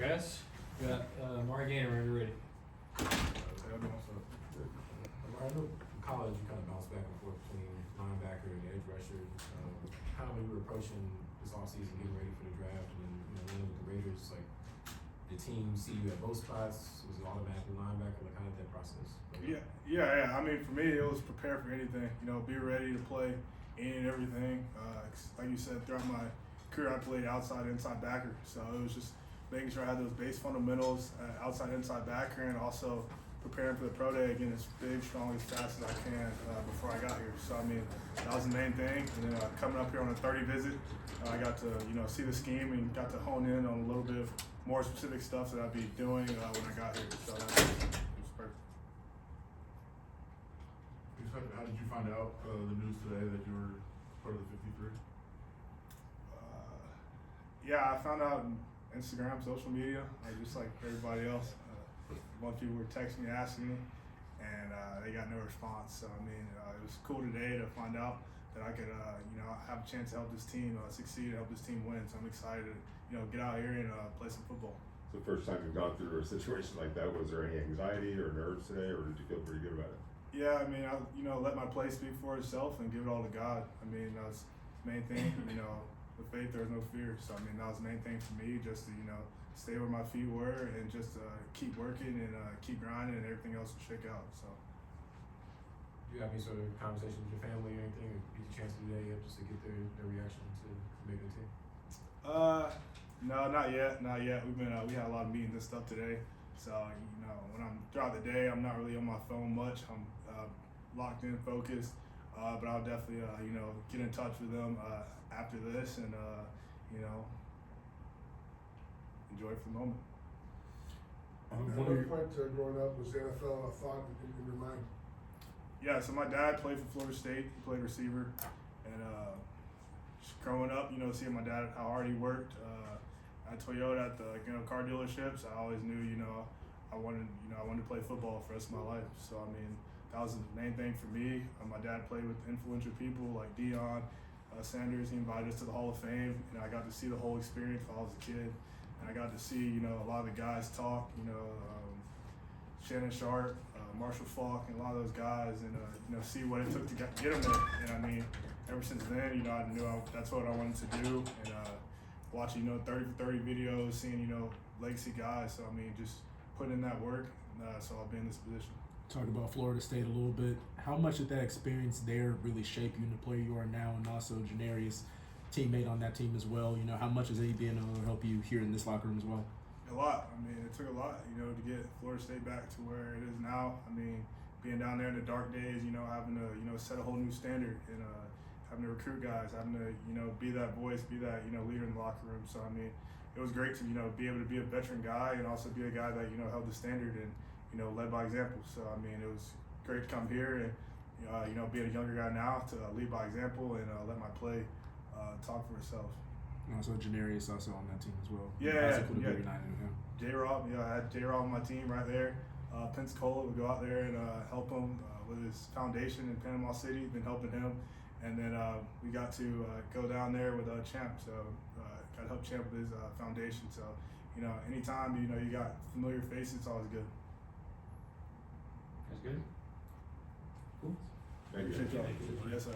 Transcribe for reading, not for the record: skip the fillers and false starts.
Press. We got Amari whenever you're ready. I know in college you kind of bounce back and forth between linebacker and edge rusher. How we were approaching this offseason, getting ready for the draft, and then with the Raiders, like the team see you at both spots. Was it automatically linebacker? Like how did that process? Yeah. I mean, for me, it was prepare for anything. Be ready to play any and everything. Like you said, throughout my career, I played outside, inside backer. So it was just making sure I had those base fundamentals, outside, inside backer, and also preparing for the pro day, getting as big, strong, as fast as I can before I got here. So I mean, that was the main thing. And then coming up here on a 30 visit, I got to see the scheme and got to hone in on a little bit more specific stuff that I'd be doing when I got here. So that was perfect. How did you find out the news today that you were part of the 53? Yeah, I found out on Instagram, social media, just like everybody else. A bunch of people were texting me, asking me, and they got no response. So I mean, it was cool today to find out that I could, have a chance to help this team succeed, help this team win. So I'm excited to, get out here and play some football. So the first time you've gone through a situation like that, was there any anxiety or nerves today, or did you feel pretty good about it? Yeah, I mean, I let my play speak for itself and give it all to God. I mean, that was the main thing. With faith, there's no fear. So I mean, that was the main thing for me, just to stay where my feet were and just keep working and keep grinding, and everything else will shake out. So. Do you have any sort of conversation with your family or anything, or get the chance to do that yet, just to get their reaction to making the team? No, not yet. We had a lot of meetings and stuff today. So when I'm throughout the day, I'm not really on my phone much. I'm locked in, focused. But I'll definitely get in touch with them after this and enjoy it for the moment. At what point growing up was the NFL a thought in your mind? Yeah, so my dad played for Florida State. He played receiver, and just growing up, seeing my dad how hard he worked at Toyota at the car dealerships, I always knew I wanted to play football for the rest of my life. So I mean, that was the main thing for me. My dad played with influential people like Deion Sanders. He invited us to the Hall of Fame, and I got to see the whole experience while I was a kid. And I got to see a lot of the guys talk. Shannon Sharp, Marshall Falk, and a lot of those guys, and see what it took to get them there. And I mean, ever since then, I knew that's what I wanted to do. And watching 30 for 30 videos, seeing legacy guys. So I mean, just putting in that work. So I'll be in this position. Talk about Florida State a little bit. How much did that experience there really shape you into the player you are now, and also Janarius, teammate on that team as well? How much has he been able to help you here in this locker room as well? A lot. I mean, it took a lot, to get Florida State back to where it is now. I mean, being down there in the dark days, having to, set a whole new standard and having to recruit guys, having to, be that voice, be that, leader in the locker room. So, I mean, it was great to, be able to be a veteran guy and also be a guy that, held the standard and, led by example. So, I mean, it was great to come here and, be a younger guy now to lead by example and let my play talk for itself. And also Janarius also on that team as well. Yeah. J-Rob, I had J-Rob on my team right there. Pensacola would go out there and help him with his foundation in Panama City. Been helping him, and then we got to go down there with Champ. So got to help Champ with his foundation. So anytime you got familiar faces, it's always good. That's good. Cool. Thank you. Yes, sir.